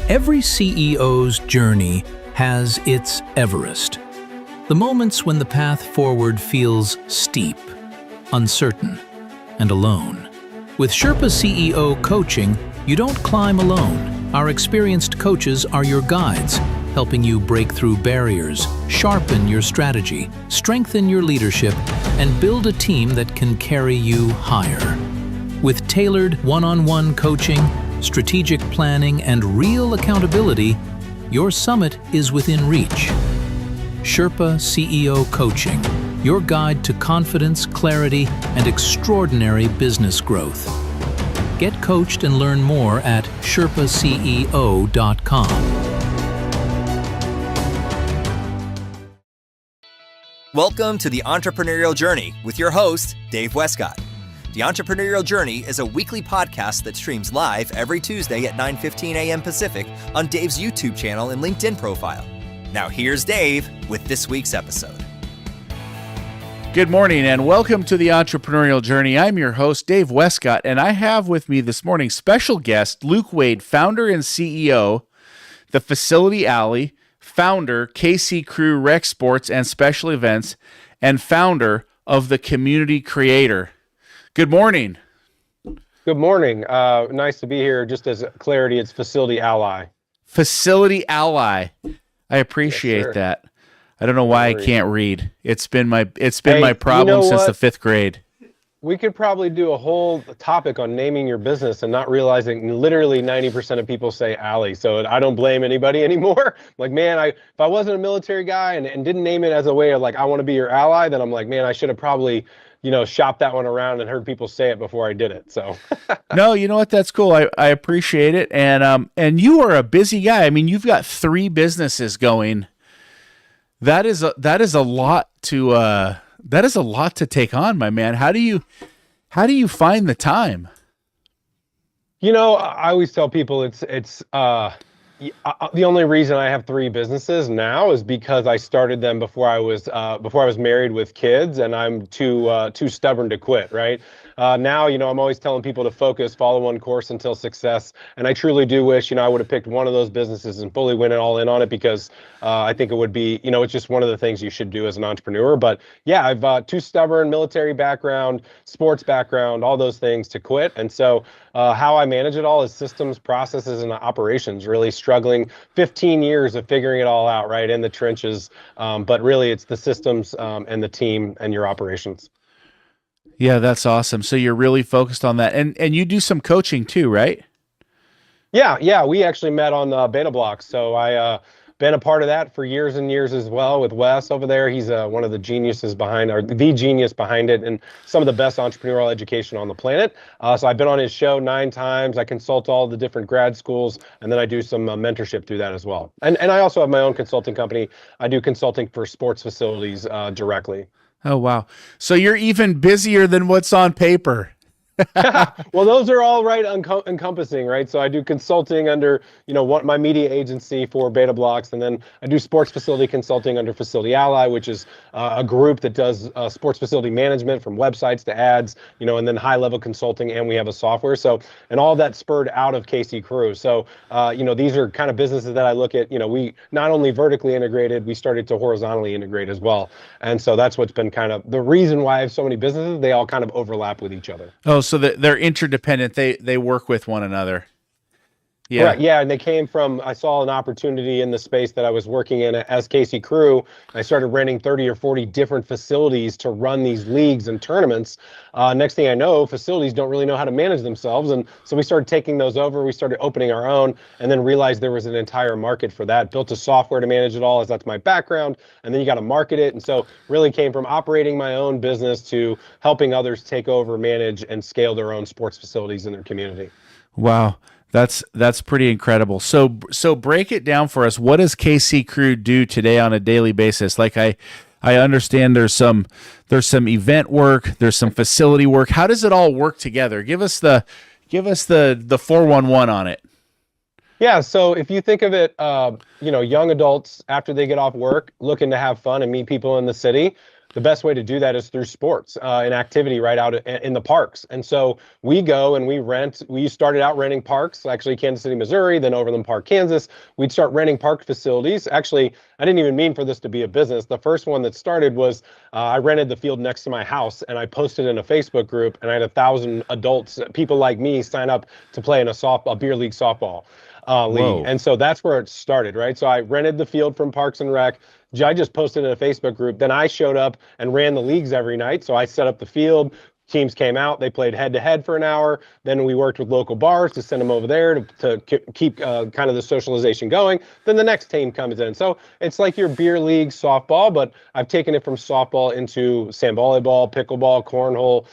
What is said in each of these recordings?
Every CEO's journey has its Everest. The moments when the path forward feels steep, uncertain, and alone. With Sherpa CEO coaching, you don't climb alone. Our experienced coaches are your guides, helping you break through barriers, sharpen your strategy, strengthen your leadership, and build a team that can carry you higher. With tailored one-on-one coaching, strategic planning, and real accountability, your summit is within reach. Sherpa CEO Coaching, your guide to confidence, clarity, and extraordinary business growth. Get coached and learn more at sherpaceo.com. Welcome to the Entrepreneurial Journey with your host, Dave Westcott. The Entrepreneurial Journey is a weekly podcast that streams live every Tuesday at 9:15 a.m. Pacific on Dave's YouTube channel and LinkedIn profile. Now here's Dave with this week's episode. Good morning and welcome to the Entrepreneurial Journey. I'm your host, Dave Westcott, and I have with me this morning special guest, Luke Wade, founder and CEO, The Facility Alley, founder, KC Crew Rec Sports and Special Events, and founder of The Community Creator. Good morning. Good morning. Nice to be here. Just as clarity, it's Facility Ally. Facility Ally. I appreciate that. I don't know why I can't read. It's been my problem since the fifth grade. We could probably do a whole topic on naming your business and not realizing literally 90% of people say Alley. So I don't blame anybody anymore. Like, man, if I wasn't a military guy and didn't name it as a way of like, I want to be your ally, then I'm like, man, I should have probably shopped that one around and heard people say it before I did it. So no, you know what? That's cool. I appreciate it. And you are a busy guy. I mean, you've got 3 businesses going. That is a lot to take on, my man. How do you find the time? I always tell people it's the only reason I have 3 businesses now is because I started them before I was married with kids, and I'm too stubborn to quit. Right now, I'm always telling people to focus, follow one course until success, and I truly do wish I would have picked one of those businesses and fully went all in on it because I think it would be it's just one of the things you should do as an entrepreneur. But yeah, I've too stubborn, military background, sports background, all those things to quit, and so how I manage it all is systems, processes, and operations. Really struggling 15 years of figuring it all out, right, in the trenches. But really, it's the systems and the team and your operations. Yeah, that's awesome. So you're really focused on that. And you do some coaching too, right? Yeah. We actually met on Beta Blocks. So I been a part of that for years and years as well with Wes over there. He's one of the geniuses behind, or the genius behind it, and some of the best entrepreneurial education on the planet. So I've been on his show 9 times. I consult all the different grad schools, and then I do some mentorship through that as well. And I also have my own consulting company. I do consulting for sports facilities directly. Oh, wow. So you're even busier than what's on paper. Well, those are all right encompassing, right? So I do consulting under, my media agency for Beta Blocks, and then I do sports facility consulting under Facility Ally, which is a group that does sports facility management from websites to ads, and then high-level consulting, and we have a software. So, and all that spurred out of KC Crew. So, these are kind of businesses that I look at. We not only vertically integrated, we started to horizontally integrate as well, and so that's what's been kind of the reason why I have so many businesses. They all kind of overlap with each other. Oh, so they're interdependent. They work with one another. Yeah. Right, yeah, and they came from, I saw an opportunity in the space that I was working in as KC Crew. I started renting 30 or 40 different facilities to run these leagues and tournaments. Next thing I know, facilities don't really know how to manage themselves. And so we started taking those over. We started opening our own, and then realized there was an entire market for that. Built a software to manage it all, as that's my background. And then you got to market it. And so really came from operating my own business to helping others take over, manage, and scale their own sports facilities in their community. Wow. That's pretty incredible. So break it down for us. What does KC Crew do today on a daily basis? Like I understand there's some event work, there's some facility work. How does it all work together? Give us the 411 on it. Yeah, so if you think of it, young adults after they get off work looking to have fun and meet people in the city, the best way to do that is through sports and activity right out in the parks. And so we go and we rent. We started out renting parks, actually Kansas City, Missouri, then Overland Park, Kansas. We'd start renting park facilities. Actually, I didn't even mean for this to be a business. The first one that started was I rented the field next to my house and I posted in a Facebook group, and I had 1,000 adults, people like me, sign up to play in a beer league softball league. Whoa. And so that's where it started, right? So I rented the field from Parks and Rec. I just posted in a Facebook group. Then I showed up and ran the leagues every night. So I set up the field. Teams came out. They played head to head for an hour. Then we worked with local bars to send them over there to keep kind of the socialization going. Then the next team comes in. So it's like your beer league softball, but I've taken it from softball into sand volleyball, pickleball, cornhole,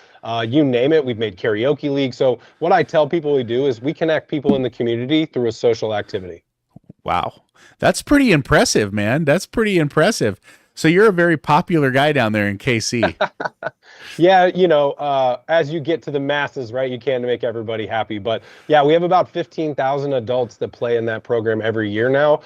you name it. We've made karaoke leagues. So what I tell people we do is we connect people in the community through a social activity. Wow. That's pretty impressive, man. That's pretty impressive. So you're a very popular guy down there in KC. Yeah, as you get to the masses, right, you can make everybody happy. But yeah, we have about 15,000 adults that play in that program every year now.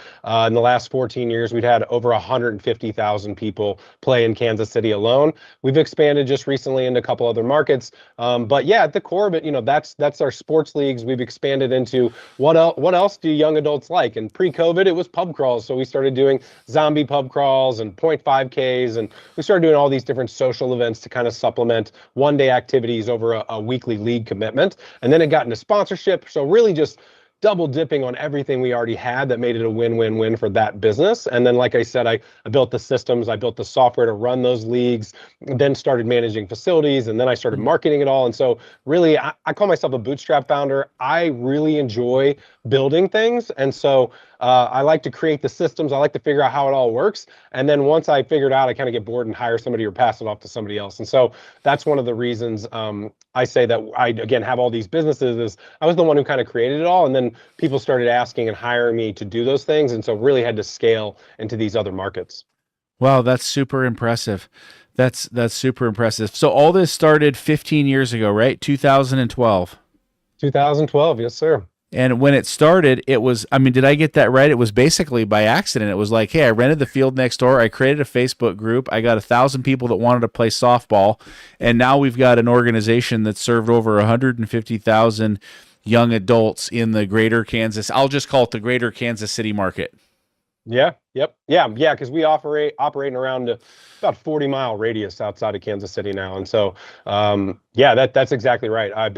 In the last 14 years, we've had over 150,000 people play in Kansas City alone. We've expanded just recently into a couple other markets. But yeah, at the core of it, that's our sports leagues. We've expanded into what else do young adults like? And pre-COVID, it was pub crawls. So we started doing zombie pub crawls and 0.5Ks, and we started doing all these different social events to kind of supplement one-day activities over a weekly league commitment. And then it got into sponsorship. So really just double dipping on everything we already had that made it a win-win-win for that business. And then, like I said, I built the systems, I built the software to run those leagues, then started managing facilities, and then I started marketing it all. And so really, I call myself a bootstrap founder. I really enjoy building things. And so I like to create the systems. I like to figure out how it all works. And then once I figure it out, I kind of get bored and hire somebody or pass it off to somebody else. And so that's one of the reasons I say that I, again, have all these businesses is I was the one who kind of created it all. And then people started asking and hiring me to do those things. And so really had to scale into these other markets. Wow, that's super impressive. That's super impressive. So all this started 15 years ago, right? 2012. 2012, yes, sir. And when it started, it was, I mean, did I get that right? It was basically by accident. It was like, hey, I rented the field next door. I created a Facebook group. I got 1,000 people that wanted to play softball. And now we've got an organization that served over 150,000 young adults in the greater Kansas. I'll just call it the greater Kansas City market. Yeah. Yep. Yeah. Because we operating around about 40-mile radius outside of Kansas City now, and so that's exactly right. I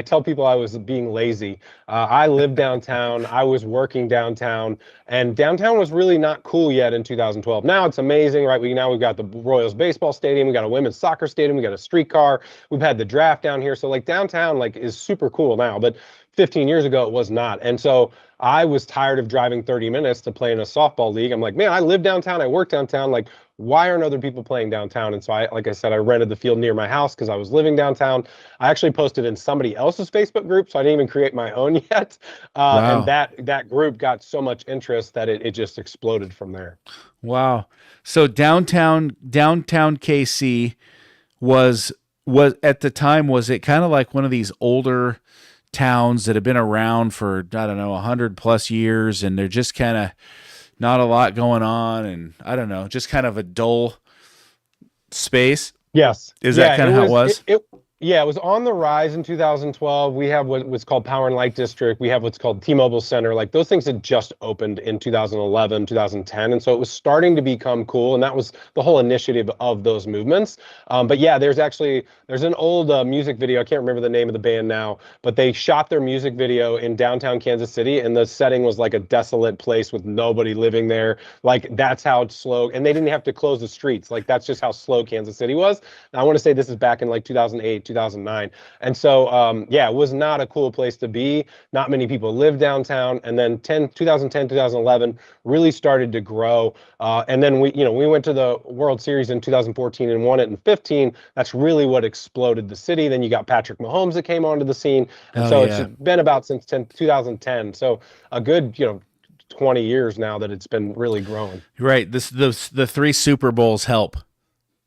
tell people I was being lazy. I lived downtown. I was working downtown, and downtown was really not cool yet in 2012. Now it's amazing, right? We've got the Royals baseball stadium. We got a women's soccer stadium. We got a streetcar. We've had the draft down here. So like downtown is super cool now, but 15 years ago it was not. And so I was tired of driving 30 minutes to play in a softball league. I'm like, man, I live downtown. I work downtown. Like, why aren't other people playing downtown? And so like I said, I rented the field near my house because I was living downtown. I actually posted in somebody else's Facebook group, so I didn't even create my own yet. Wow. And that group got so much interest that it just exploded from there. Wow. So downtown KC was at the time, was it kind of like one of these older towns that have been around for, I don't know, 100 plus years, and they're just kind of not a lot going on, and I don't know, just kind of a dull space? Yes. Is that kind of how it was? Yeah, it was on the rise in 2012. We have what's called Power and Light District. We have what's called T-Mobile Center. Like those things had just opened in 2011, 2010. And so it was starting to become cool. And that was the whole initiative of those movements. But yeah, there's an old music video. I can't remember the name of the band now, but they shot their music video in downtown Kansas City. And the setting was like a desolate place with nobody living there. Like that's how slow, and they didn't have to close the streets. Like that's just how slow Kansas City was. And I want to say this is back in like 2008, 2009. And so, it was not a cool place to be. Not many people lived downtown. And then 2010, 2011 really started to grow. And then we went to the World Series in 2014 and won it in 15. That's really what exploded the city. Then you got Patrick Mahomes that came onto the scene. And it's been about since 2010. So a good, 20 years now that it's been really growing. Right. The 3 Super Bowls help.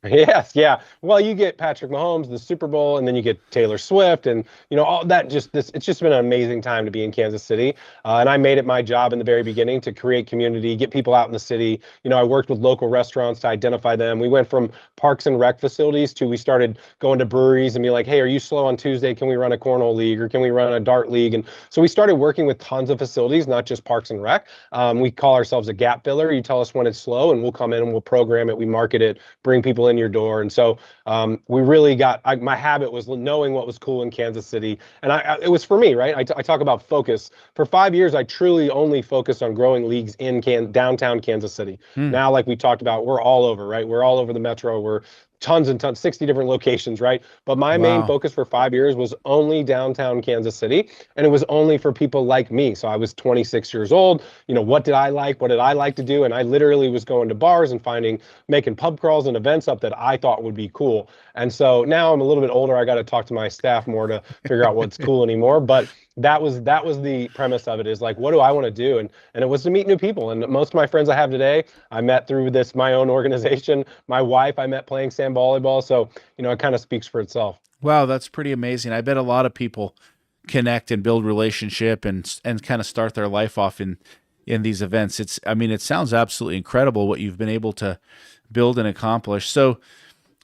Yes, yeah. Well, you get Patrick Mahomes, the Super Bowl, and then you get Taylor Swift, and all that. Just this, it's just been an amazing time to be in Kansas City. And I made it my job in the very beginning to create community, get people out in the city. I worked with local restaurants to identify them. We went from parks and rec facilities to we started going to breweries and be like, hey, are you slow on Tuesday? Can we run a cornhole league or can we run a dart league? And so we started working with tons of facilities, not just parks and rec. We call ourselves a gap filler. You tell us when it's slow, and we'll come in and we'll program it. We market it, bring people in your door. And so we really got, my habit was knowing what was cool in Kansas City. And it was for me, right? I talk about focus. For 5 years, I truly only focused on growing leagues in downtown Kansas City. Now, like we talked about, we're all over, right? We're all over the metro. We're tons and tons, 60 different locations, right? But my main focus for 5 years was only downtown Kansas City, and it was only for people like me. So I was 26 years old. What did I like? What did I like to do? And I literally was going to bars and making pub crawls and events up that I thought would be cool. And so now I'm a little bit older. I got to talk to my staff more to figure out what's cool anymore. But that was the premise of it, is like, what do I want to do? And it was to meet new people. And most of my friends I have today, I met through my own organization. My wife, I met playing sand volleyball. So, it kind of speaks for itself. Wow, that's pretty amazing. I bet a lot of people connect and build relationship and kind of start their life off in these events. It sounds absolutely incredible what you've been able to build and accomplish. So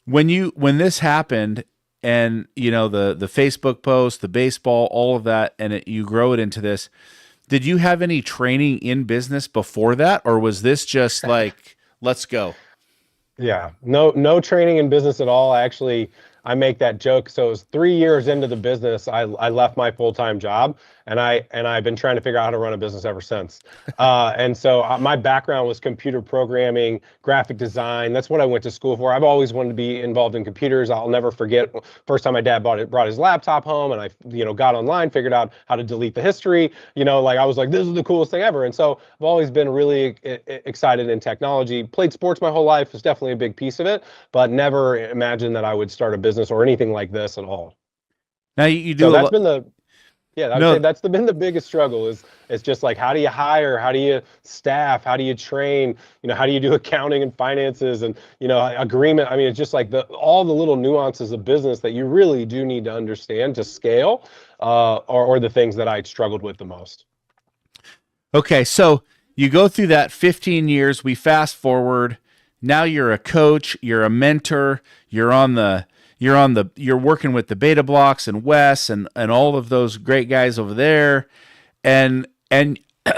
when this happened, and the Facebook post, the baseball, all of that, and you grow it into this, did you have any training in business before that, or was this just like, let's go? Yeah, no training in business at all. Actually, I make that joke. So it was 3 years into the business, I left my full-time job, and I've been trying to figure out how to run a business ever since. And so my background was computer programming, graphic design. That's what I went to school for. I've always wanted to be involved in computers. I'll never forget first time my dad brought his laptop home, and I got online, figured out how to delete the history. I was like, this is the coolest thing ever. And so I've always been really excited in technology. Played sports my whole life, was definitely a big piece of it, but never imagined that I would start a business or anything like this at all. Now you do. So that's been say that's been the biggest struggle is just like, how do you hire? How do you staff? How do you train? How do you do accounting and finances and, agreement? It's just like all the little nuances of business that you really do need to understand to scale, or the things that I struggled with the most. Okay. So you go through that 15 years, we fast forward. Now you're a coach, you're a mentor, you're working with the Beta Blocks and Wes and all of those great guys over there. And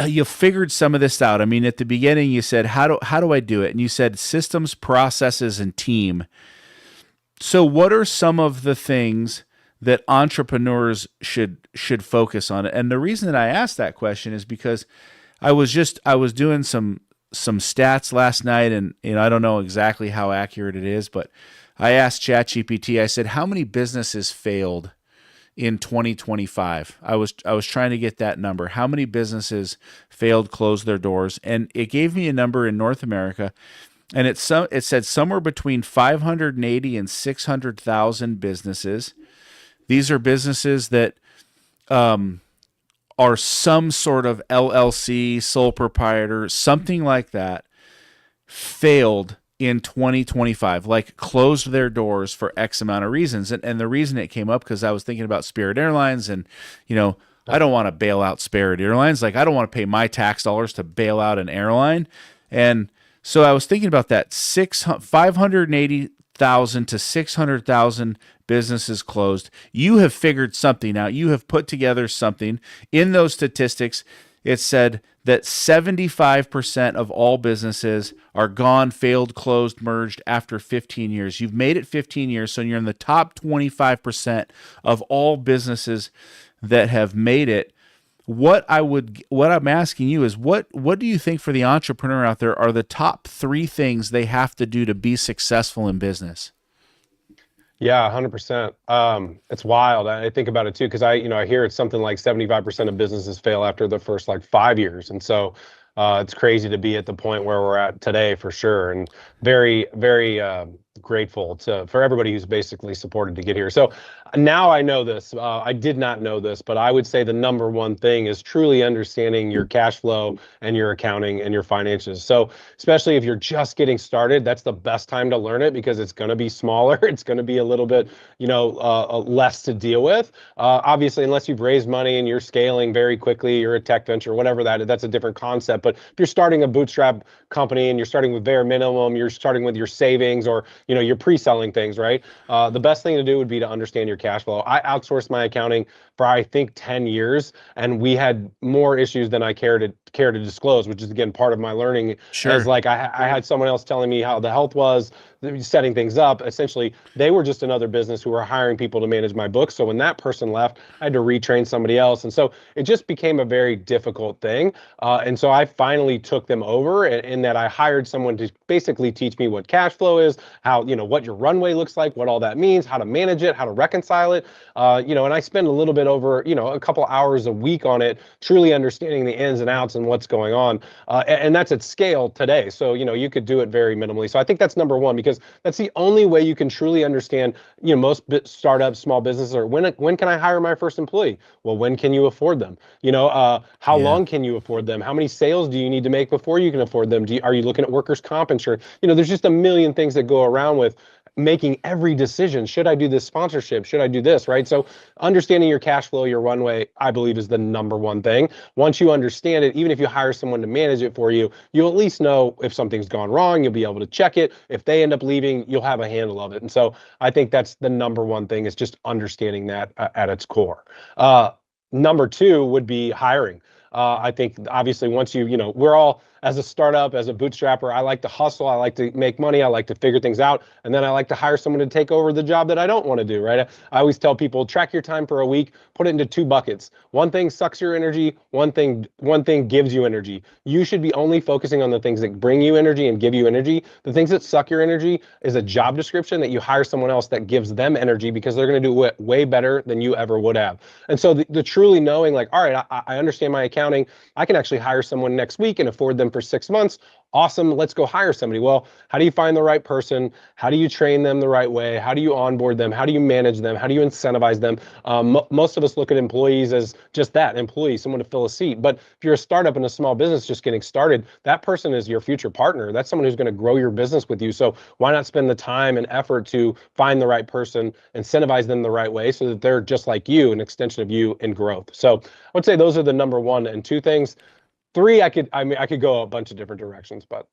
you figured some of this out. At the beginning you said, how do I do it? And you said systems, processes, and team. So what are some of the things that entrepreneurs should focus on? And the reason that I asked that question is because I was doing some stats last night, and I don't know exactly how accurate it is, but I asked ChatGPT, I said, how many businesses failed in 2025? I was trying to get that number. How many businesses failed, closed their doors? And it gave me a number in North America, and it said somewhere between 580 and 600,000 businesses. These are businesses that are some sort of LLC, sole proprietor, something like that, failed in 2025, like closed their doors for X amount of reasons. And the reason it came up, because I was thinking about Spirit Airlines, and, I don't want to bail out Spirit Airlines. Like, I don't want to pay my tax dollars to bail out an airline. And so I was thinking about that 580,000 to 600,000 businesses closed. You have figured something out. You have put together something. In those statistics, it said that 75% of all businesses are gone, failed, closed, merged after 15 years. You've made it 15 years, so you're in the top 25% of all businesses that have made it. What I'm asking you is, what do you think for the entrepreneur out there are the top 3 things they have to do to be successful in business? Yeah, 100%. It's wild. I think about it too, because I hear it's something like 75% of businesses fail after the first 5 years. And so it's crazy to be at the point where we're at today, for sure. And very, very, grateful for everybody who's basically supported to get here. So now I know this. I did not know this, but I would say the number one thing is truly understanding your cash flow and your accounting and your finances. So especially if you're just getting started, that's the best time to learn it because it's going to be smaller. It's going to be a little bit, less to deal with. Obviously, unless you've raised money and you're scaling very quickly, you're a tech venture, whatever that's a different concept. But if you're starting a bootstrap company and you're starting with bare minimum, you're starting with your savings or, you're pre-selling things, right? The best thing to do would be to understand your cash flow. I outsourced my accounting for I think 10 years, and we had more issues than I care to disclose, which is again part of my learning. Sure. As like I had someone else telling me how the health was, setting things up. Essentially, they were just another business who were hiring people to manage my books. So when that person left, I had to retrain somebody else, and so it just became a very difficult thing. And so I finally took them over, in that I hired someone to basically teach me what cash flow is, how what your runway looks like, what all that means, how to manage it, how to reconcile it. And I spend a little bit over a couple hours a week on it, truly understanding the ins and outs and what's going on. And that's at scale today. So you could do it very minimally. So I think that's number one, because that's the only way you can truly understand. Most startups, small businesses are when can I hire my first employee? Well, when can you afford them? How long can you afford them? How many sales do you need to make before you can afford them? Are you looking at workers' comp insurance? There's just a million things that go around with making every decision. Should I do this sponsorship? Should I do this, right? So understanding your cash flow, your runway, I believe is the number one thing. Once you understand it, even if you hire someone to manage it for you, you'll at least know if something's gone wrong, you'll be able to check it. If they end up leaving, you'll have a handle of it. And so I think that's the number one thing, is just understanding that at its core. Number two would be hiring. I think obviously once we're all, as a startup, as a bootstrapper, I like to hustle, I like to make money, I like to figure things out, and then I like to hire someone to take over the job that I don't want to do, right? I always tell people, track your time for a week, put it into two buckets. One thing sucks your energy, one thing gives you energy. You should be only focusing on the things that bring you energy and give you energy. The things that suck your energy is a job description that you hire someone else that gives them energy, because they're going to do it way better than you ever would have. And so the truly knowing, like, all right, I understand my accounting, I can actually hire someone next week and afford them for 6 months. Awesome, let's go hire somebody. Well, how do you find the right person? How do you train them the right way? How do you onboard them? How do you manage them? How do you incentivize them? Most of us look at employees as just that, employee, someone to fill a seat. But if you're a startup and a small business just getting started, that person is your future partner. That's someone who's going to grow your business with you. So why not spend the time and effort to find the right person, incentivize them the right way, so that they're just like you, an extension of you in growth. So I would say those are the number one and two things. Three, I could go a bunch of different directions, but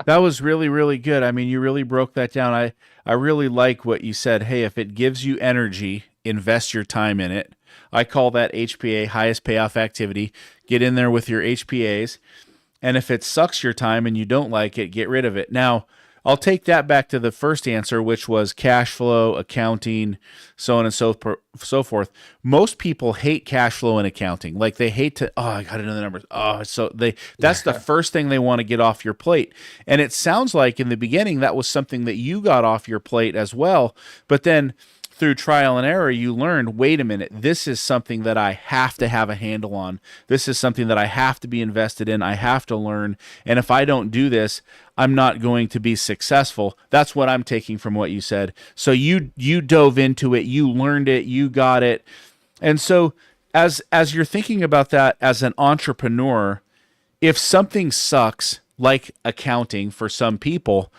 That was really, really good. I mean, you really broke that down. I really like what you said. Hey, if it gives you energy, invest your time in it. I call that HPA, highest payoff activity. Get in there with your HPAs. And if it sucks your time and you don't like it, get rid of it. Now, I'll take that back to the first answer, which was cash flow, accounting, so on and so forth. Most people hate cash flow and accounting. Like, they hate to, I got to know the numbers. That's the first thing they want to get off your plate. And it sounds like in the beginning that was something that you got off your plate as well. But then through trial and error, you learned, wait a minute, this is something that I have to have a handle on. This is something that I have to be invested in. I have to learn. And if I don't do this, I'm not going to be successful. That's what I'm taking from what you said. So you dove into it, you learned it, you got it. And so as you're thinking about that as an entrepreneur, if something sucks, like accounting for some people,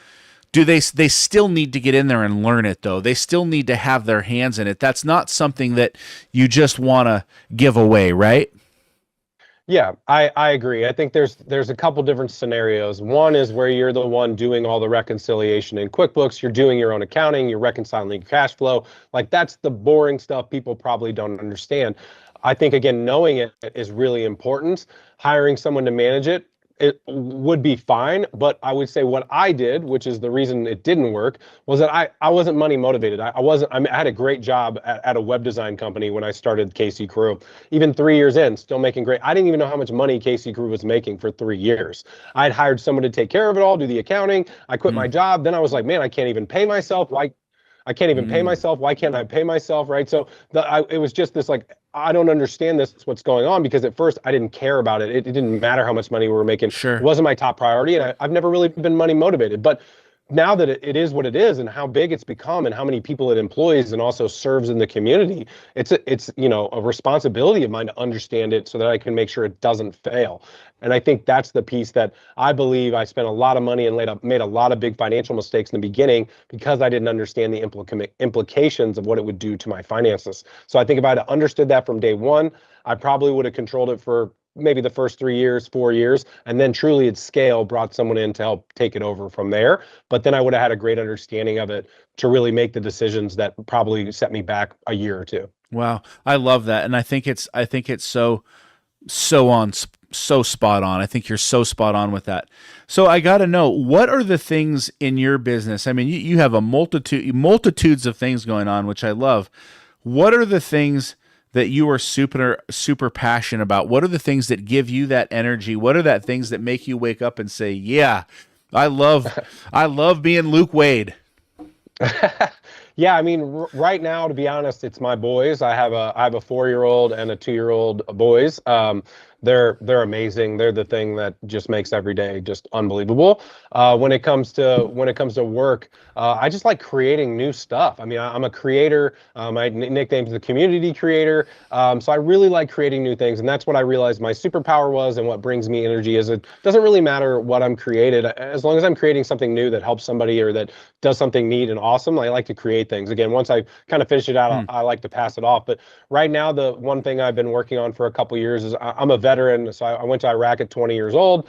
do they still need to get in there and learn it, though? They still need to have their hands in it. That's not something that you just want to give away, right? Yeah, I agree. I think there's a couple different scenarios. One is where you're the one doing all the reconciliation in QuickBooks. You're doing your own accounting. You're reconciling cash flow. Like, that's the boring stuff people probably don't understand. I think, again, knowing it is really important. Hiring someone to manage it would be fine, but I would say what I did, which is the reason it didn't work, was that I wasn't money motivated. I had a great job at a web design company when I started KC Crew. Even 3 years in, still making great. I didn't even know how much money KC Crew was making for 3 years. I'd hired someone to take care of it all, do the accounting. I quit my job. Then I was like, man, I can't even pay myself. I can't even pay myself. Why can't I pay myself, right? So it was just this, like, I don't understand this, what's going on, because at first I didn't care about it. It didn't matter how much money we were making. Sure. It wasn't my top priority, and I've never really been money motivated. But now that it is what it is and how big it's become and how many people it employs and also serves in the community, it's a responsibility of mine to understand it so that I can make sure it doesn't fail. And I think that's the piece that I believe I spent a lot of money and made a lot of big financial mistakes in the beginning because I didn't understand the implications of what it would do to my finances. So I think if I had understood that from day one, I probably would have controlled it for maybe the first 3 years, 4 years, and then truly at scale brought someone in to help take it over from there. But then I would have had a great understanding of it to really make the decisions that probably set me back a year or two. Wow, I love that, and I think it's so spot on. I think you're so spot on with that. So I got to know, what are the things in your business? I mean, you have a multitudes of things going on, which I love. What are the things that you are super passionate about? What are the things that give you that energy? What are that things that make you wake up and say, "Yeah, I love being Luke Wade"? Yeah, I mean, right now, to be honest, it's my boys. I have a 4-year-old and a 2-year-old boys. They're amazing. They're the thing that just makes every day just unbelievable. When it comes to work, I just like creating new stuff. I mean, I'm a creator. My nickname's the community creator. So I really like creating new things, and that's what I realized my superpower was, and what brings me energy is it doesn't really matter what I'm created, as long as I'm creating something new that helps somebody or that does something neat and awesome. I like to create things. Again, once I kind of finish it out, I like to pass it off. But right now, the one thing I've been working on for a couple years is I'm a veteran. So I went to Iraq at 20 years old,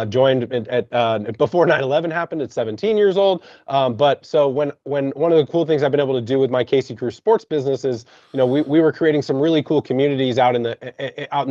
joined before 9/11 happened at 17 years old. But so when one of the cool things I've been able to do with my Casey Crew Sports business is, we were creating some really cool communities out in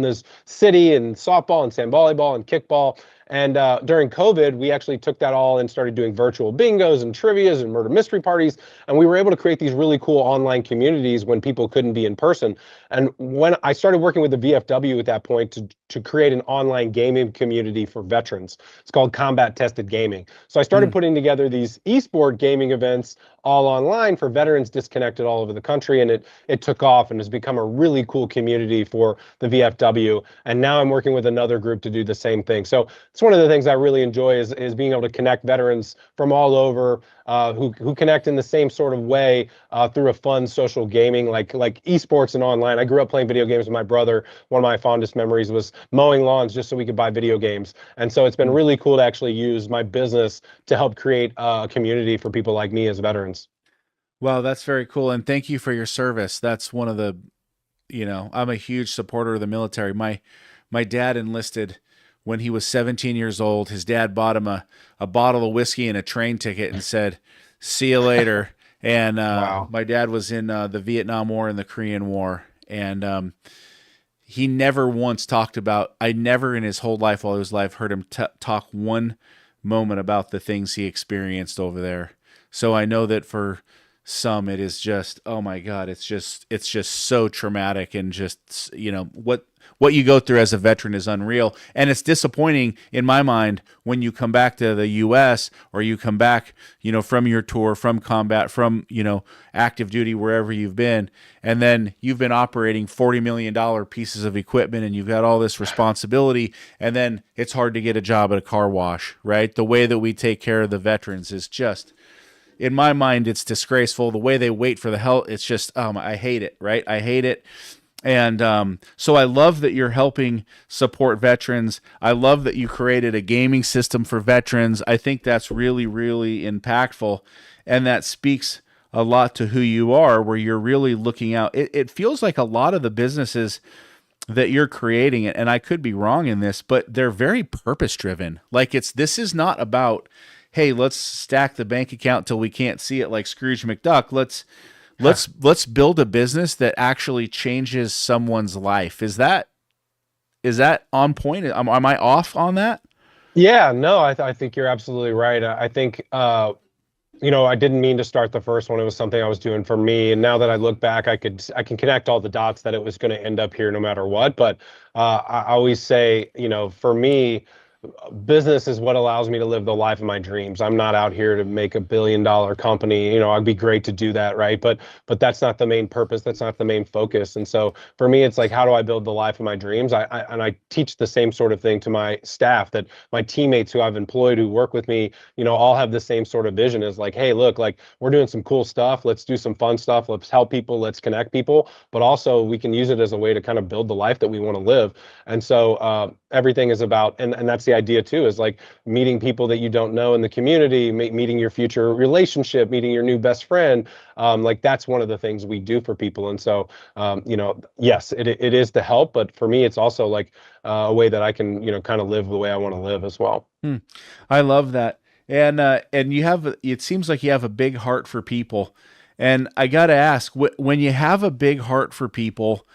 this city, and softball and sand volleyball and kickball. And during COVID, we actually took that all and started doing virtual bingos and trivias and murder mystery parties. And we were able to create these really cool online communities when people couldn't be in person. And when I started working with the VFW at that point to create an online gaming community for veterans, it's called Combat Tested Gaming. So I started putting together these esport gaming events all online for veterans disconnected all over the country, and it took off and has become a really cool community for the VFW. And now I'm working with another group to do the same thing. So it's one of the things I really enjoy is being able to connect veterans from all over who connect in the same sort of way through a fun social gaming like esports and online. I grew up playing video games with my brother. One of my fondest memories was mowing lawns just so we could buy video games. And so it's been really cool to actually use my business to help create a community for people like me as veterans. Wow, that's very cool. And thank you for your service. That's one of the, I'm a huge supporter of the military. My dad enlisted when he was 17 years old. His dad bought him a bottle of whiskey and a train ticket and said, "See you later." And Wow. My dad was in the Vietnam War and the Korean War. And he never once talked about, I never in his whole life while he was alive heard him talk one moment about the things he experienced over there. So I know that for some it is just, oh my God, it's just so traumatic, and just, what you go through as a veteran is unreal. And it's disappointing in my mind when you come back to the US, or you come back, from your tour, from combat, from, active duty, wherever you've been, and then you've been operating $40 million pieces of equipment, and you've got all this responsibility, and then it's hard to get a job at a car wash, right? The way that we take care of the veterans is just, in my mind, it's disgraceful. The way they wait for the help, it's just, I hate it, right? I hate it. And so I love that you're helping support veterans. I love that you created a gaming system for veterans. I think that's really, really impactful. And that speaks a lot to who you are, where you're really looking out. It feels like a lot of the businesses that you're creating, and I could be wrong in this, but they're very purpose-driven. Like this is not about, hey, let's stack the bank account till we can't see it like Scrooge McDuck. Let's build a business that actually changes someone's life. Is that on point? Am I off on that? Yeah, no, I think you're absolutely right. I think, I didn't mean to start the first one. It was something I was doing for me. And now that I look back, I can connect all the dots that it was going to end up here no matter what. But I always say, for me, business is what allows me to live the life of my dreams. I'm not out here to make $1 billion company. It'd be great to do that, right? But that's not the main purpose. That's not the main focus. And so for me, it's like, how do I build the life of my dreams? I teach the same sort of thing to my staff, that my teammates who I've employed who work with me, all have the same sort of vision, as like, hey, look, like, we're doing some cool stuff. Let's do some fun stuff. Let's help people. Let's connect people. But also we can use it as a way to kind of build the life that we want to live. And so everything is about, and that's the idea too, is like meeting people that you don't know in the community, meeting your future relationship, meeting your new best friend. Like, that's one of the things we do for people. And so, yes, it is to help, but for me, it's also like a way that I can, kind of live the way I want to live as well. I love that. And it seems like you have a big heart for people. And I got to ask, when you have a big heart for people,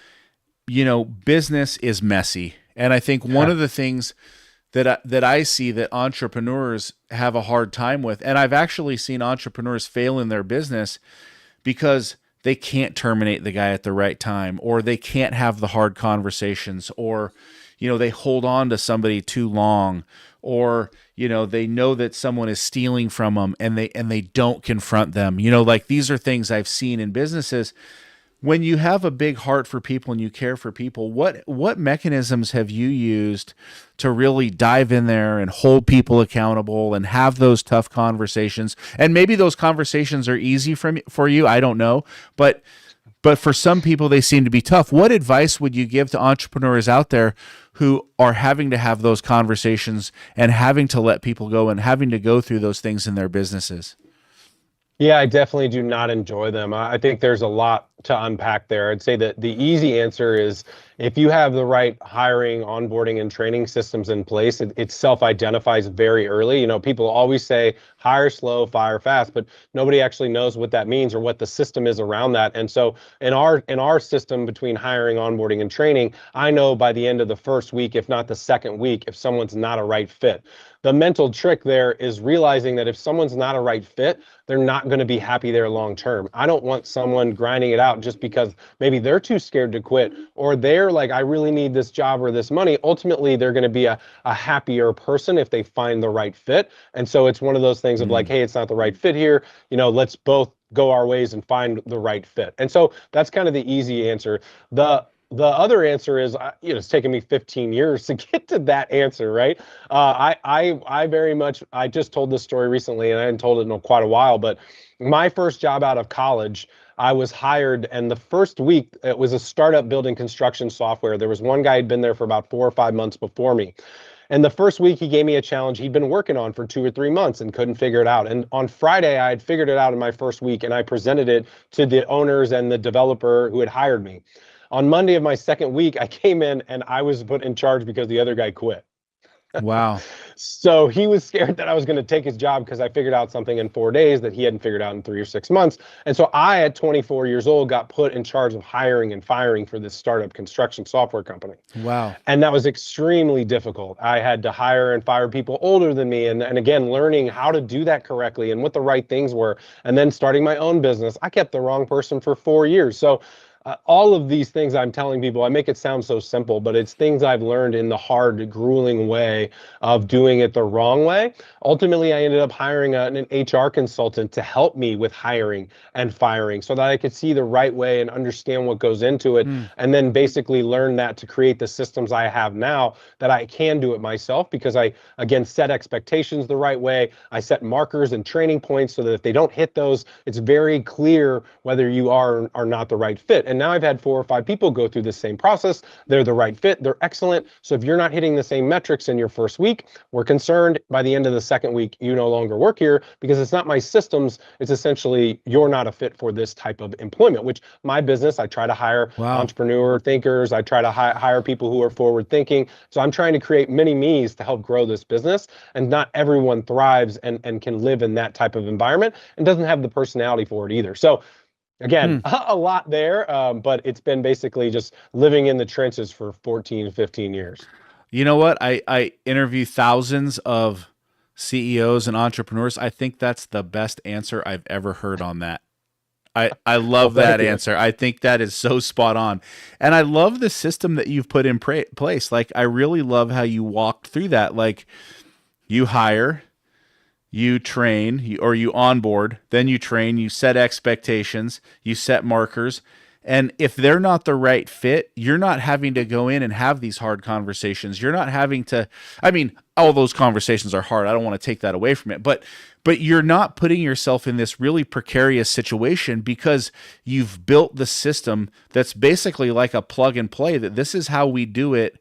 business is messy. And I think one of the things that I see that entrepreneurs have a hard time with, and I've actually seen entrepreneurs fail in their business because they can't terminate the guy at the right time, or they can't have the hard conversations, or, they hold on to somebody too long, or, they know that someone is stealing from them and they don't confront them. Like, these are things I've seen in businesses. When you have a big heart for people and you care for people, what mechanisms have you used to really dive in there and hold people accountable and have those tough conversations? And maybe those conversations are easy for you, I don't know, but for some people they seem to be tough. What advice would you give to entrepreneurs out there who are having to have those conversations and having to let people go and having to go through those things in their businesses? Yeah, I definitely do not enjoy them. I think there's a lot to unpack there. I'd say that the easy answer is, if you have the right hiring, onboarding, and training systems in place, it self-identifies very early. People always say hire slow, fire fast, but nobody actually knows what that means or what the system is around that. And so in our system, between hiring, onboarding, and training, I know by the end of the first week, if not the second week, if someone's not a right fit. The mental trick there is realizing that if someone's not a right fit, they're not going to be happy there long term. I don't want someone grinding it out just because maybe they're too scared to quit, or they're like, I really need this job or this money. Ultimately, they're going to be a happier person if they find the right fit. And so it's one of those things of like, hey, it's not the right fit here. Let's both go our ways and find the right fit. And so that's kind of the easy answer. The other answer is, it's taken me 15 years to get to that answer, right? I just told this story recently, and I hadn't told it in quite a while, but my first job out of college, I was hired, and the first week, it was a startup building construction software. There was one guy who'd been there for about 4 or 5 months before me. And the first week, he gave me a challenge he'd been working on for 2 or 3 months and couldn't figure it out. And on Friday, I had figured it out in my first week, and I presented it to the owners and the developer who had hired me. On Monday of my second week, I came in and I was put in charge because the other guy quit. Wow. So he was scared that I was going to take his job because I figured out something in 4 days that he hadn't figured out in 3 or 6 months. And so I, at 24 years old, got put in charge of hiring and firing for this startup construction software company. Wow. And that was extremely difficult. I had to hire and fire people older than me. And again, learning how to do that correctly and what the right things were. And then starting my own business. I kept the wrong person for 4 years. So all of these things I'm telling people, I make it sound so simple, but it's things I've learned in the hard, grueling way of doing it the wrong way. Ultimately, I ended up hiring an HR consultant to help me with hiring and firing so that I could see the right way and understand what goes into it, and then basically learn that to create the systems I have now that I can do it myself, because I, again, set expectations the right way. I set markers and training points so that if they don't hit those, it's very clear whether you are or not the right fit. And now I've had 4 or 5 people go through the same process. They're the right fit. They're excellent. So if you're not hitting the same metrics in your first week, we're concerned by the end of the second week, you no longer work here, because it's not my systems. It's essentially, you're not a fit for this type of employment, which my business, I try to hire entrepreneur thinkers. I try to hire people who are forward thinking. So I'm trying to create mini me's to help grow this business. And not everyone thrives and can live in that type of environment and doesn't have the personality for it either. So again, a lot there, but it's been basically just living in the trenches for 14, 15 years. You know what? I interview thousands of CEOs and entrepreneurs. I think that's the best answer I've ever heard on that. I love Well, that thank you. answer. I think that is so spot on. And I love the system that you've put in place. Like, I really love how you walked through that. Like, you hire, you train, or you onboard, then you train, you set expectations, you set markers. And if they're not the right fit, you're not having to go in and have these hard conversations. You're not having to, I mean, all those conversations are hard. I don't want to take that away from it, but you're not putting yourself in this really precarious situation because you've built the system that's basically like a plug and play, that this is how we do it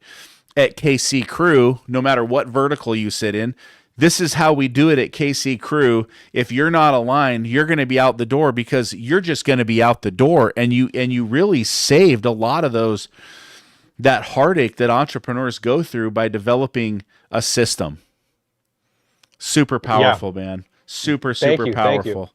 at KC Crew, no matter what vertical you sit in. This is how we do it at KC Crew. If you're not aligned, you're going to be out the door, because you're just going to be out the door. And you really saved a lot of that heartache that entrepreneurs go through by developing a system. Super powerful, man. Super Thank you. powerful.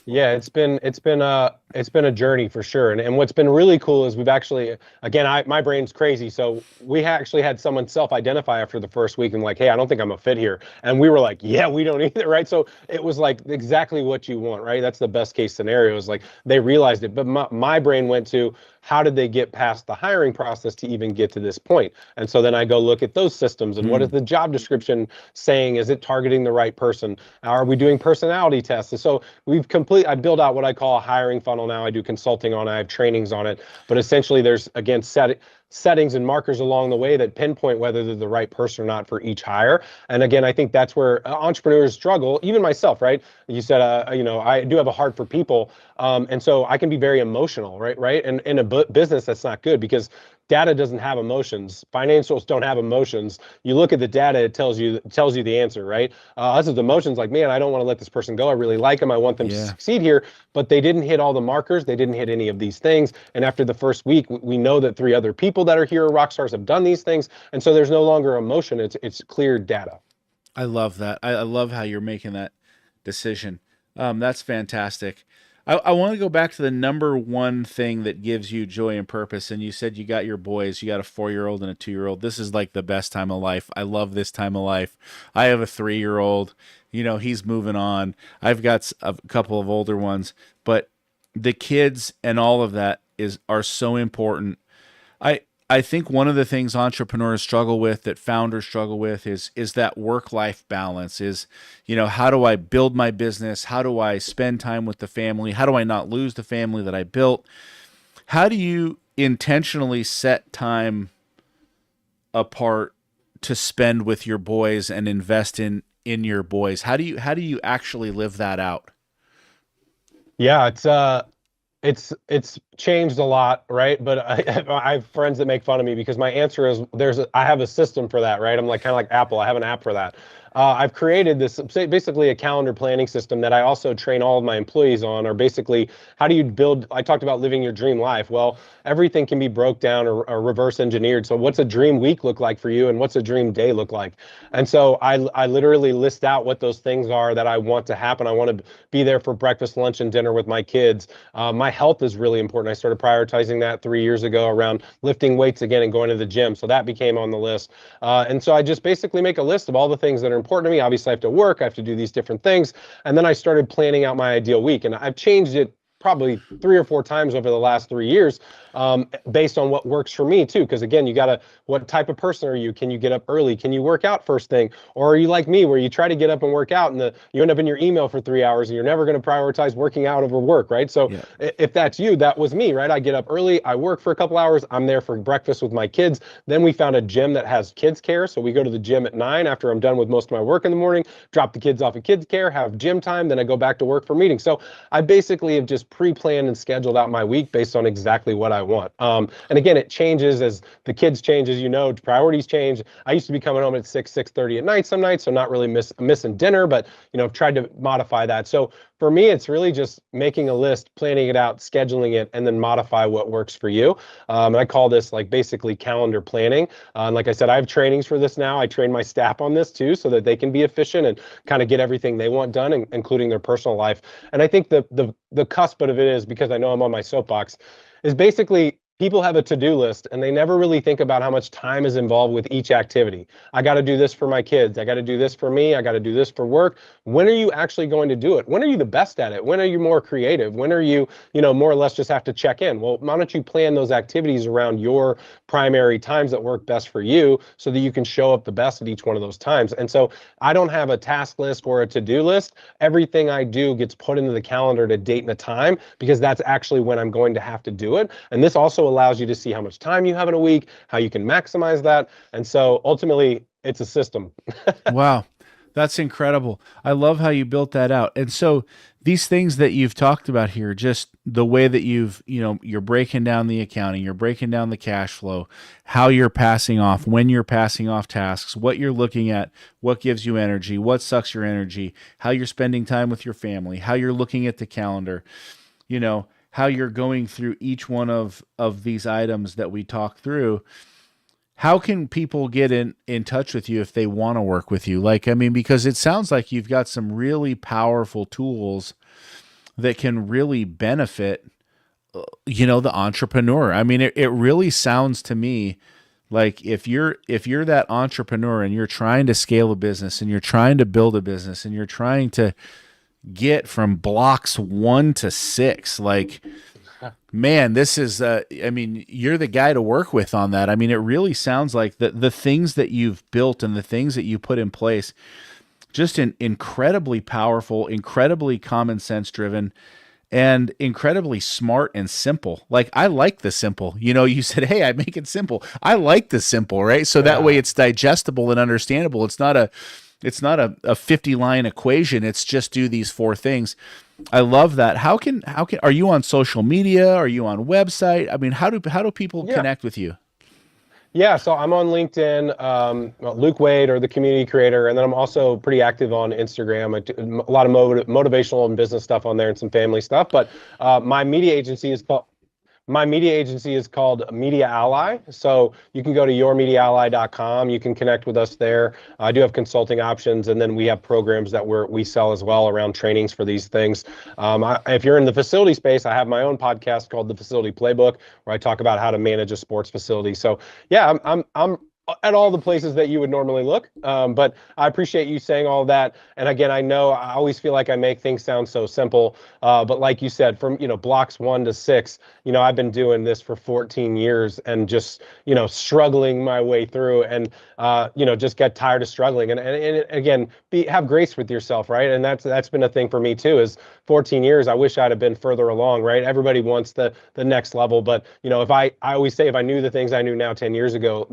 Yeah, it's been a journey for sure. And what's been really cool is we've actually, again, my brain's crazy. So we actually had someone self-identify after the first week and like, hey, I don't think I'm a fit here. And we were like, yeah, we don't either, right? So it was like exactly what you want, right? That's the best case scenario, is like they realized it. But my brain went to, how did they get past the hiring process to even get to this point? And so then I go look at those systems and what is the job description saying? Is it targeting the right person? Are we doing personality tests? And so I build out what I call a hiring funnel now. I do consulting on it, I have trainings on it, but essentially there's, again, settings and markers along the way that pinpoint whether they're the right person or not for each hire. And again, I think that's where entrepreneurs struggle, even myself, right? You said, I do have a heart for people. And so I can be very emotional, right? And in a business, that's not good, because data doesn't have emotions. Financials don't have emotions. You look at the data, it tells you the answer, right? Us as emotions, like, man, I don't want to let this person go. I really like them. I want them to succeed here, but they didn't hit all the markers. They didn't hit any of these things. And after the first week, we know that 3 other people that are here rock stars have done these things. And so there's no longer emotion. It's clear data. I love that. I love how you're making that decision. That's fantastic. I want to go back to the number one thing that gives you joy and purpose. And you said you got your boys, you got a 4-year-old and a 2-year-old. This is like the best time of life. I love this time of life. I have a 3-year-old, he's moving on. I've got a couple of older ones, but the kids and all of that are so important. I think one of the things entrepreneurs struggle with, that founders struggle with, is that work-life balance. Is, how do I build my business? How do I spend time with the family? How do I not lose the family that I built? How do you intentionally set time apart to spend with your boys and invest in your boys? How do you actually live that out? Yeah, it's changed a lot, right? But I have friends that make fun of me because my answer is I have a system for that, right? I'm like kind of like Apple. I have an app for that. I've created this, basically a calendar planning system that I also train all of my employees on, or basically, how do you build, I talked about living your dream life. Well, everything can be broke down or reverse engineered. So what's a dream week look like for you, and what's a dream day look like? And so I literally list out what those things are that I want to happen. I want to be there for breakfast, lunch, and dinner with my kids. My health is really important. I started prioritizing that 3 years ago around lifting weights again and going to the gym. So that became on the list. And so I just basically make a list of all the things that are important to me. Obviously, I have to work, I have to do these different things. And then I started planning out my ideal week. And I've changed it probably 3 or 4 times over the last 3 years, based on what works for me too. Because again, what type of person are you? Can you get up early? Can you work out first thing? Or are you like me, where you try to get up and work out and you end up in your email for 3 hours and you're never going to prioritize working out over work, right? So if that's you, that was me, right? I get up early, I work for a couple hours, I'm there for breakfast with my kids. Then we found a gym that has kids care. So we go to the gym at 9 after I'm done with most of my work in the morning, drop the kids off at kids care, have gym time, then I go back to work for meetings. So I basically have just pre-planned and scheduled out my week based on exactly what I want. And again, it changes as the kids change, as priorities change. I used to be coming home at 6:30 at night some nights, so not really missing dinner, but tried to modify that. So for me, it's really just making a list, planning it out, scheduling it, and then modify what works for you. And I call this like basically calendar planning. And like I said, I have trainings for this now. I train my staff on this too, so that they can be efficient and kind of get everything they want done, including their personal life. And I think the cusp of it is, because I know I'm on my soapbox, is basically people have a to-do list and they never really think about how much time is involved with each activity. I got to do this for my kids. I got to do this for me. I got to do this for work. When are you actually going to do it? When are you the best at it? When are you more creative? When are you, more or less just have to check in? Well, why don't you plan those activities around your primary times that work best for you so that you can show up the best at each one of those times? And so I don't have a task list or a to-do list. Everything I do gets put into the calendar at a date and a time, because that's actually when I'm going to have to do it. And this also allows you to see how much time you have in a week, how you can maximize that. And so ultimately, it's a system. Wow. That's incredible. I love how you built that out. And so these things that you've talked about here, just the way that you're breaking down the accounting, you're breaking down the cash flow, how you're passing off, when you're passing off tasks, what you're looking at, what gives you energy, what sucks your energy, how you're spending time with your family, how you're looking at the calendar, how you're going through each one of these items that we talk through. How can people get in touch with you if they want to work with you? Because it sounds like you've got some really powerful tools that can really benefit, the entrepreneur. It really sounds to me like if you're that entrepreneur and you're trying to scale a business and you're trying to build a business and you're trying to get from blocks 1 to 6, man, this is, you're the guy to work with on that. It really sounds like the things that you've built and the things that you put in place, just incredibly powerful, incredibly common sense driven, and incredibly smart and simple. I like the simple. You said, hey, I make it simple. I like the simple, right? So that way it's digestible and understandable. It's not a 50-line equation. It's just do these 4 things. I love that. How can are you on social media? Are you on website? How do people connect with you? Yeah, so I'm on LinkedIn, Luke Wade, or the community creator, and then I'm also pretty active on Instagram. I do a lot of motivational and business stuff on there, and some family stuff. But my media agency is called Media Ally. So you can go to yourmediaally.com. You can connect with us there. I do have consulting options, and then we have programs that we sell as well around trainings for these things. If you're in the facility space, I have my own podcast called The Facility Playbook, where I talk about how to manage a sports facility. So yeah, I'm at all the places that you would normally look. But I appreciate you saying all that. And again, I know I always feel like I make things sound so simple. But like you said, from, blocks 1 to 6, I've been doing this for 14 years and just, struggling my way through and, just get tired of struggling. And again, have grace with yourself, right? And that's been a thing for me too, is 14 years. I wish I'd have been further along, right? Everybody wants the next level. But, I always say, if I knew the things I knew now 10 years ago,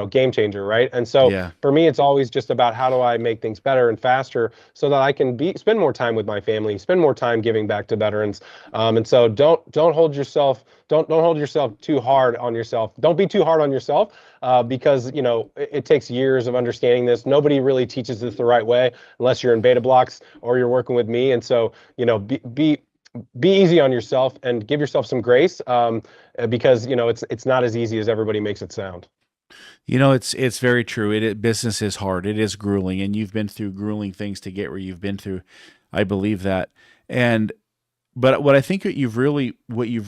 game changer, right? And so for me, it's always just about how do I make things better and faster so that I can spend more time with my family, spend more time giving back to veterans. And so don't hold yourself too hard on yourself. Don't be too hard on yourself because it takes years of understanding this. Nobody really teaches this the right way unless you're in beta blocks or you're working with me. And so be easy on yourself and give yourself some grace because it's not as easy as everybody makes it sound. It's very true. Business is hard. It is grueling, and you've been through grueling things to get where you've been through. I believe that. But what I think what you've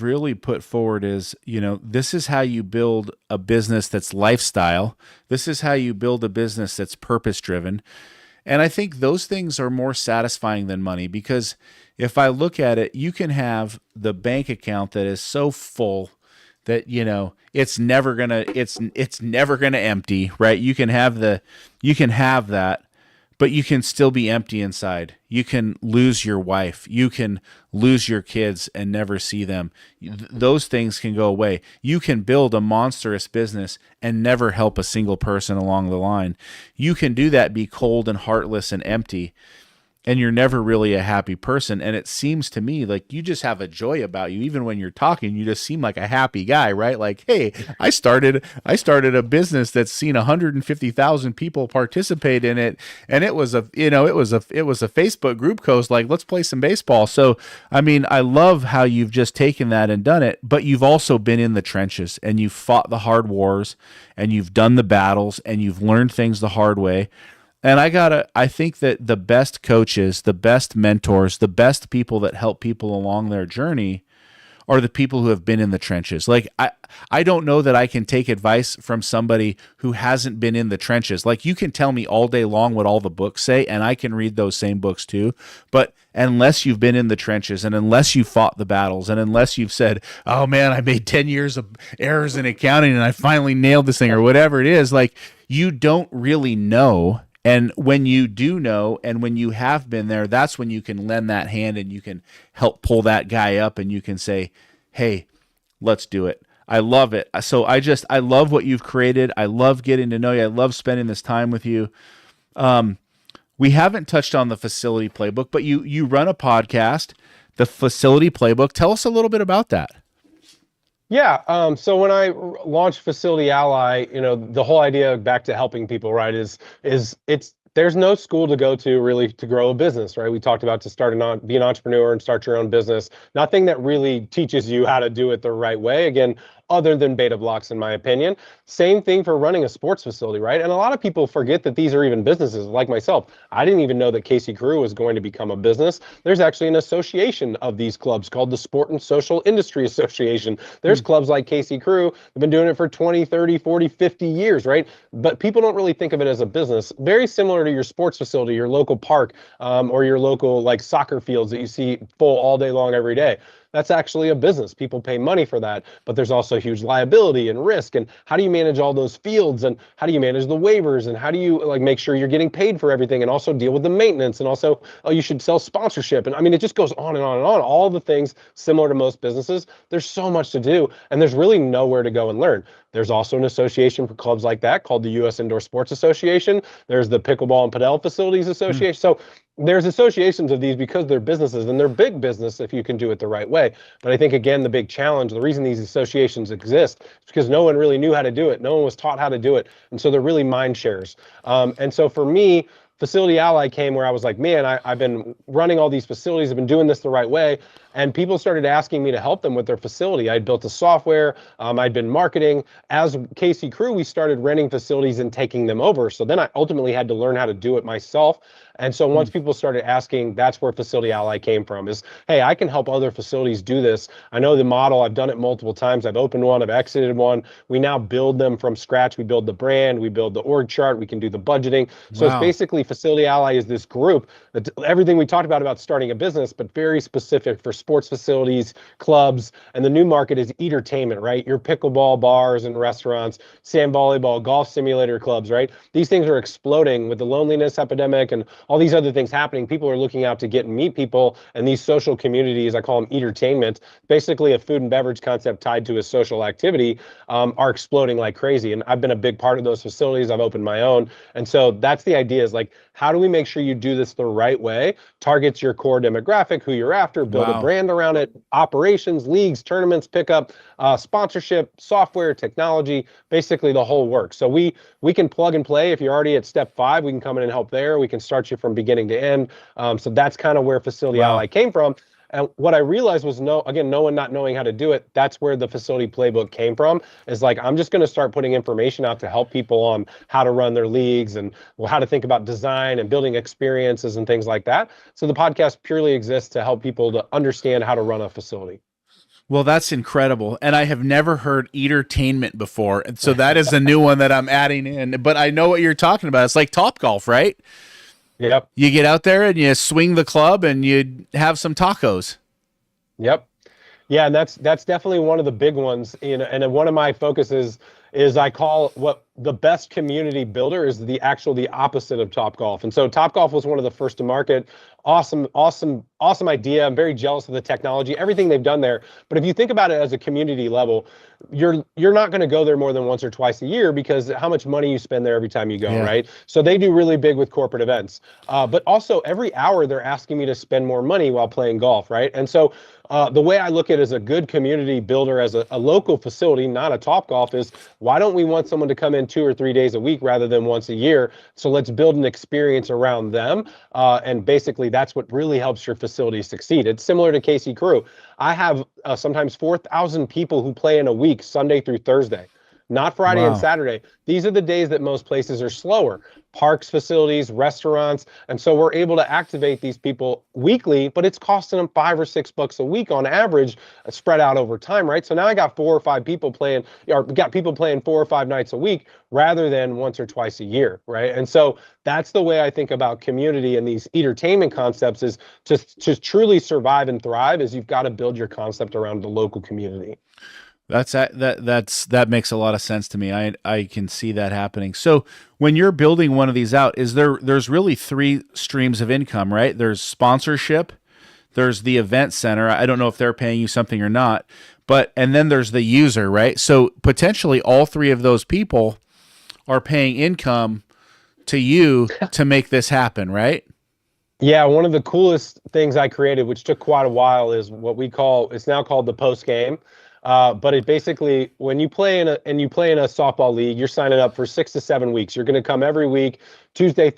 really put forward is, this is how you build a business that's lifestyle. This is how you build a business that's purpose driven. And I think those things are more satisfying than money, because if I look at it, you can have the bank account that is so full that it's never gonna empty, right? You can have that, but you can still be empty inside. You can lose your wife, you can lose your kids and never see them. Those things can go away. You can build a monstrous business and never help a single person along the line. You can do that, be cold and heartless and empty, and you're never really a happy person. And it seems to me like you just have a joy about you. Even when you're talking, you just seem like a happy guy, right? Like, hey, I started a business that's seen 150,000 people participate in it. And it was a Facebook group post, like, let's play some baseball. So, I love how you've just taken that and done it, but you've also been in the trenches and you've fought the hard wars and you've done the battles and you've learned things the hard way. And I think that the best coaches, the best mentors, the best people that help people along their journey are the people who have been in the trenches. Like I don't know that I can take advice from somebody who hasn't been in the trenches. Like you can tell me all day long what all the books say, and I can read those same books too. But unless you've been in the trenches and unless you fought the battles and unless you've said, oh man, I made 10 years of errors in accounting and I finally nailed this thing or whatever it is, like you don't really know. And when you do know, and when you have been there, that's when you can lend that hand and you can help pull that guy up and you can say, hey, let's do it. I love it. So I love what you've created. I love getting to know you. I love spending this time with you. We haven't touched on the facility playbook, but you run a podcast, the facility playbook. Tell us a little bit about that. Yeah. So when I launched Facility Ally, the whole idea back to helping people, right, is there's no school to go to really to grow a business, right? We talked about to be an entrepreneur and start your own business. Nothing that really teaches you how to do it the right way. Again, other than beta blocks, in my opinion. Same thing for running a sports facility, right? And a lot of people forget that these are even businesses, like myself. I didn't even know that Casey Crew was going to become a business. There's actually an association of these clubs called the Sport and Social Industry Association. There's clubs like Casey Crew, they've been doing it for 20, 30, 40, 50 years, right? But people don't really think of it as a business. Very similar to your sports facility, your local park, or your local like soccer fields that you see full all day long every day. That's actually a business. People pay money for that, but there's also huge liability and risk. And how do you manage all those fields? And how do you manage the waivers? And how do you like make sure you're getting paid for everything and also deal with the maintenance? And also, you should sell sponsorship. And I mean, it just goes on and on and on. All the things similar to most businesses. There's so much to do, and there's really nowhere to go and learn. There's also an association for clubs like that called the U.S. Indoor Sports Association. There's the Pickleball and Padel Facilities Association. So there's associations of these because they're businesses, and they're big business if you can do it the right way. But I think, again, the big challenge, the reason these associations exist is because no one really knew how to do it. No one was taught how to do it. And so they're really mind shares. And so for me, Facility Ally came where I was like, man, I've been running all these facilities. I've been doing this the right way. And people started asking me to help them with their facility. I'd built a software. I'd been marketing. As Casey Crew, we started renting facilities and taking them over. So then I ultimately had to learn how to do it myself. And so once people started asking, that's where Facility Ally came from, is, hey, I can help other facilities do this. I know the model. I've done it multiple times. I've opened one. I've exited one. We now build them from scratch. We build the brand. We build the org chart. We can do the budgeting. So It's basically Facility Ally is this group that everything we talked about starting a business, but very specific for sports facilities, clubs, and the new market is entertainment, right? Your pickleball bars and restaurants, sand volleyball, golf simulator clubs, right? These things are exploding with the loneliness epidemic and all these other things happening. People are looking out to get and meet people, and these social communities, I call them entertainment, basically a food and beverage concept tied to a social activity, are exploding like crazy. And I've been a big part of those facilities. I've opened my own. And so that's the idea, is like, how do we make sure you do this the right way? Targets your core demographic, who you're after, build a brand around it, operations, leagues, tournaments, pickup, sponsorship, software, technology, basically the whole work. So we can plug and play. If you're already at step 5, we can come in and help there. We can start you from beginning to end. So that's kind of where Facility Ally came from. And what I realized was, no one not knowing how to do it. That's where the facility playbook came from, is like, I'm just going to start putting information out to help people on how to run their leagues and how to think about design and building experiences and things like that. So the podcast purely exists to help people to understand how to run a facility. Well, that's incredible. And I have never heard entertainment before. And so that is a new one that I'm adding in. But I know what you're talking about. It's like Topgolf, right? Yep. You get out there and you swing the club and you have some tacos. Yep. Yeah, and that's definitely one of the big ones. And one of my focuses is I call what the best community builder is the opposite of Topgolf. And so Topgolf was one of the first to market. Awesome idea. I'm very jealous of the technology, everything they've done there. But if you think about it as a community level, you're not going to go there more than once or twice a year, because how much money you spend there every time you go, right? So they do really big with corporate events. But also every hour they're asking me to spend more money while playing golf, right? And so the way I look at it as a good community builder, as a local facility, not a Topgolf, is why don't we want someone to come in 2 or 3 days a week rather than once a year? So let's build an experience around them. And basically that's what really helps your facility succeed. It's similar to Casey Crew. I have sometimes 4,000 people who play in a week, Sunday through Thursday. not Friday and Wow. Saturday. These are the days that most places are slower. Parks, facilities, restaurants. And so we're able to activate these people weekly, but it's costing them $5 or $6 a week on average, spread out over time, right? So now I got 4 or 5 people playing, or got people playing 4 or 5 nights a week rather than once or twice a year, right? And so that's the way I think about community and these entertainment concepts, is to truly survive and thrive is you've got to build your concept around the local community. That makes a lot of sense to me. I can see that happening. So when you're building one of these out, there's really 3 streams of income, right? There's sponsorship, there's the event center. I don't know if they're paying you something or not, and then there's the user, right? So potentially all 3 of those people are paying income to you to make this happen, right? Yeah, one of the coolest things I created, which took quite a while, is what it's now called the post game. But it basically, when you play in a softball league, you're signing up for 6 to 7 weeks. You're going to come every week, Tuesday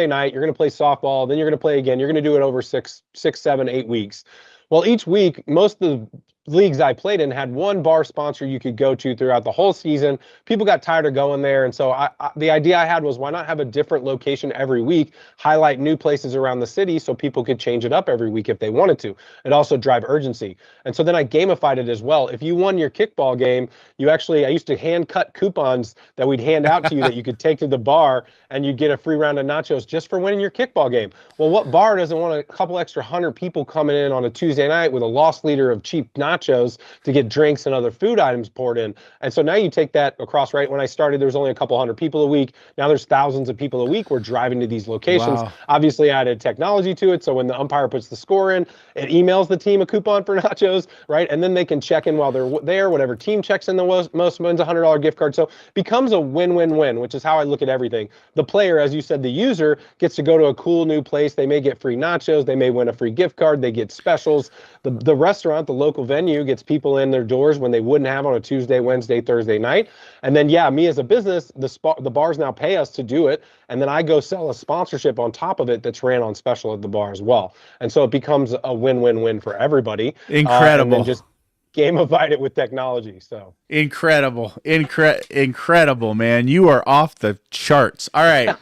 night, you're going to play softball, then you're going to play again. You're going to do it over 6, 7, 8 weeks. Well, each week, most of the leagues I played in had one bar sponsor you could go to throughout the whole season. People got tired of going there. And so the idea I had was, why not have a different location every week, highlight new places around the city so people could change it up every week if they wanted to. It also drive urgency. And so then I gamified it as well. If you won your kickball game, I used to hand cut coupons that we'd hand out to you that you could take to the bar, and you'd get a free round of nachos just for winning your kickball game. Well, what bar doesn't want a couple extra 100 people coming in on a Tuesday night with a loss leader of cheap nachos to get drinks and other food items poured in? And so now you take that across, right? When I started, there was only a couple 100 people a week. Now there's thousands of people a week. We're driving to these locations. Wow. Obviously, I added technology to it. So when the umpire puts the score in, it emails the team a coupon for nachos, right? And then they can check in while they're there. Whatever team checks in the most wins a $100 gift card. So it becomes a win-win-win, which is how I look at everything. The player, as you said, the user gets to go to a cool new place. They may get free nachos. They may win a free gift card. They get specials. The restaurant, the local venue, gets people in their doors when they wouldn't have on a Tuesday, Wednesday, Thursday night. And then, yeah, me as a business, the bars now pay us to do it. And then I go sell a sponsorship on top of it that's ran on special at the bar as well. And so it becomes a win-win-win for everybody. Incredible. And then just gamified it with technology. So incredible, man. You are off the charts. All right.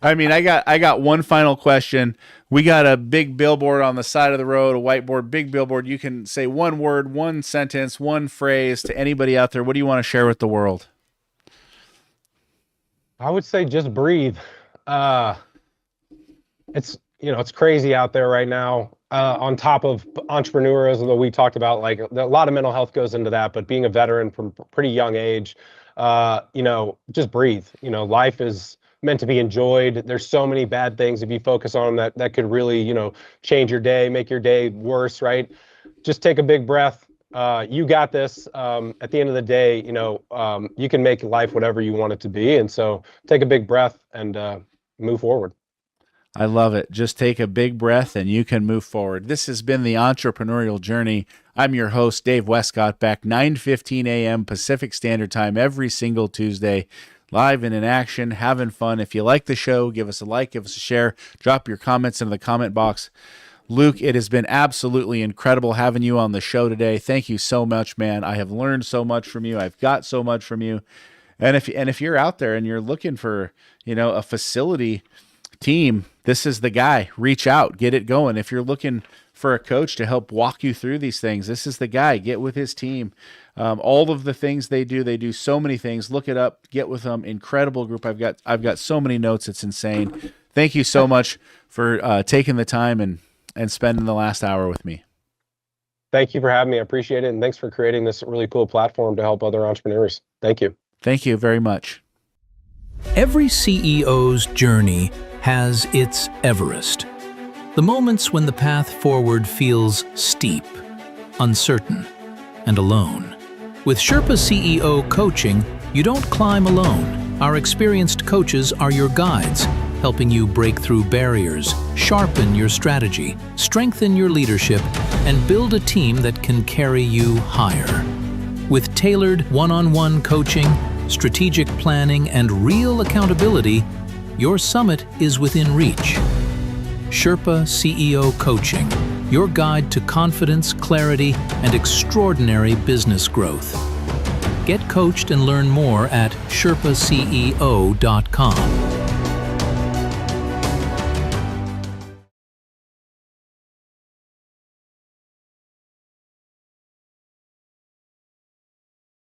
I mean, I got one final question. We got a big billboard on the side of the road, a whiteboard, big billboard. You can say one word, one sentence, one phrase to anybody out there. What do you want to share with the world? I would say just breathe. It's crazy out there right now. On top of entrepreneurialism that we talked about, like a lot of mental health goes into that, but being a veteran from a pretty young age, just breathe. Life is meant to be enjoyed. There's so many bad things if you focus on them that could really, change your day, make your day worse, right? Just take a big breath. You got this. At the end of the day, you can make life whatever you want it to be. And so take a big breath and move forward. I love it. Just take a big breath and you can move forward. This has been the Entrepreneurial Journey. I'm your host, Dave Westcott, back 9:15 a.m. Pacific Standard Time every single Tuesday, live and in action, having fun. If you like the show, give us a like, give us a share, drop your comments in the comment box. Luke, it has been absolutely incredible having you on the show today. Thank you so much, man. I have learned so much from you. I've got so much from you. And if you're out there and you're looking for, a facility team, this is the guy. Reach out, get it going. If you're looking for a coach to help walk you through these things, this is the guy. Get with his team. All of the things they do so many things. Look it up, get with them. Incredible group. I've got so many notes. It's insane. Thank you so much for taking the time and spending the last hour with me. Thank you for having me. I appreciate it. And thanks for creating this really cool platform to help other entrepreneurs. Thank you. Thank you very much. Every CEO's journey has its Everest. The moments when the path forward feels steep, uncertain, and alone. With Sherpa CEO coaching, you don't climb alone. Our experienced coaches are your guides, helping you break through barriers, sharpen your strategy, strengthen your leadership, and build a team that can carry you higher. With tailored one-on-one coaching, strategic planning, and real accountability, your summit is within reach. Sherpa CEO Coaching, your guide to confidence, clarity, and extraordinary business growth. Get coached and learn more at sherpaceo.com.